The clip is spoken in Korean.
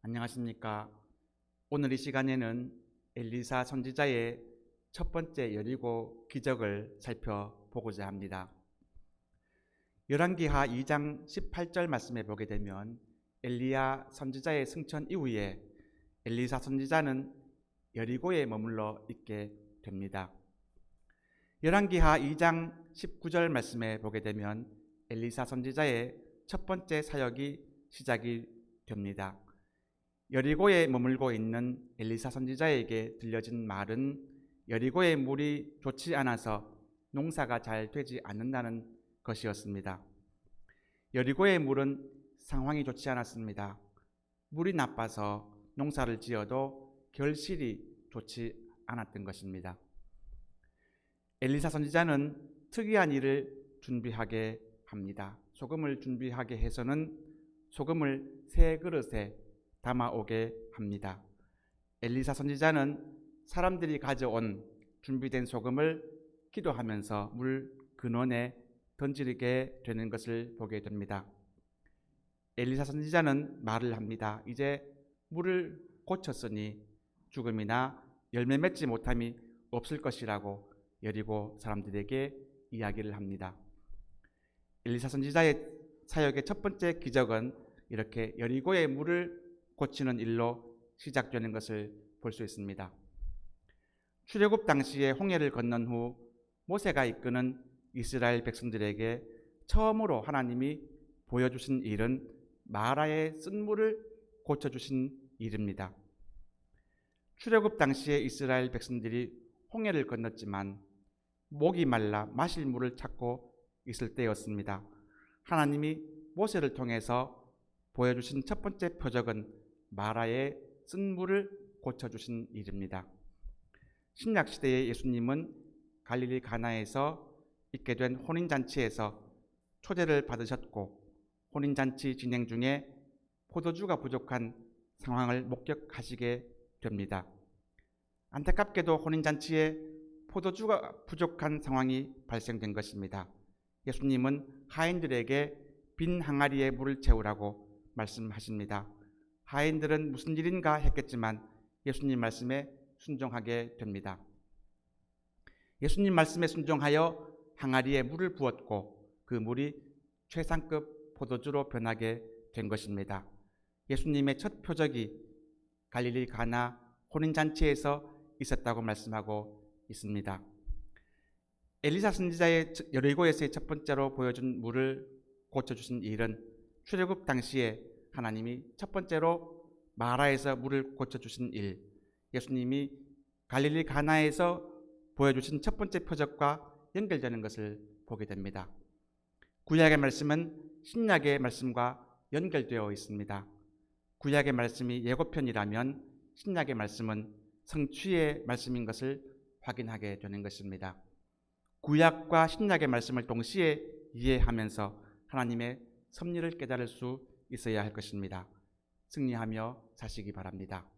안녕하십니까. 오늘 이 시간에는 엘리사 선지자의 첫 번째 여리고 기적을 살펴보고자 합니다. 열왕기하 2장 18절 말씀에 보게 되면 엘리야 선지자의 승천 이후에 엘리사 선지자는 여리고에 머물러 있게 됩니다. 열왕기하 2장 19절 말씀에 보게 되면 엘리사 선지자의 첫 번째 사역이 시작이 됩니다. 여리고에 머물고 있는 엘리사 선지자에게 들려진 말은 여리고의 물이 좋지 않아서 농사가 잘 되지 않는다는 것이었습니다. 여리고의 물은 상황이 좋지 않았습니다. 물이 나빠서 농사를 지어도 결실이 좋지 않았던 것입니다. 엘리사 선지자는 특이한 일을 준비하게 합니다. 소금을 준비하게 해서는 소금을 새 그릇에 담아오게 합니다. 엘리사 선지자는 사람들이 가져온 준비된 소금을 기도하면서 물 근원에 던지게 되는 것을 보게 됩니다. 엘리사 선지자는 말을 합니다. 이제 물을 고쳤으니 죽음이나 열매 맺지 못함이 없을 것이라고 여리고 사람들에게 이야기를 합니다. 엘리사 선지자의 사역의 첫 번째 기적은 이렇게 여리고의 물을 고치는 일로 시작되는 것을 볼 수 있습니다. 출애굽 당시에 홍해를 건넌 후 모세가 이끄는 이스라엘 백성들에게 처음으로 하나님이 보여주신 일은 마라의 쓴물을 고쳐주신 일입니다. 출애굽 당시에 이스라엘 백성들이 홍해를 건넜지만 목이 말라 마실 물을 찾고 있을 때였습니다. 하나님이 모세를 통해서 보여주신 첫 번째 표적은 마라의 쓴물을 고쳐주신 일입니다. 신약시대의 예수님은 갈릴리 가나에서 있게 된 혼인잔치에서 초대를 받으셨고 혼인잔치 진행 중에 포도주가 부족한 상황을 목격하시게 됩니다. 안타깝게도 혼인잔치에 포도주가 부족한 상황이 발생된 것입니다. 예수님은 하인들에게 빈 항아리에 물을 채우라고 말씀하십니다. 하인들은 무슨 일인가 했겠지만 예수님 말씀에 순종하게 됩니다. 예수님 말씀에 순종하여 항아리에 물을 부었고 그 물이 최상급 포도주로 변하게 된 것입니다. 예수님의 첫 표적이 갈릴리 가나 혼인잔치에서 있었다고 말씀하고 있습니다. 엘리사 선지자의 여리고에서의 첫 번째로 보여준 물을 고쳐주신 일은 출애굽 당시에 하나님이 첫 번째로 마라에서 물을 고쳐주신 일, 예수님이 갈릴리 가나에서 보여주신 첫 번째 표적과 연결되는 것을 보게 됩니다. 구약의 말씀은 신약의 말씀과 연결되어 있습니다. 구약의 말씀이 예고편이라면 신약의 말씀은 성취의 말씀인 것을 확인하게 되는 것입니다. 구약과 신약의 말씀을 동시에 이해하면서 하나님의 섭리를 깨달을 수 있어야 할 것입니다. 승리하며 사시기 바랍니다.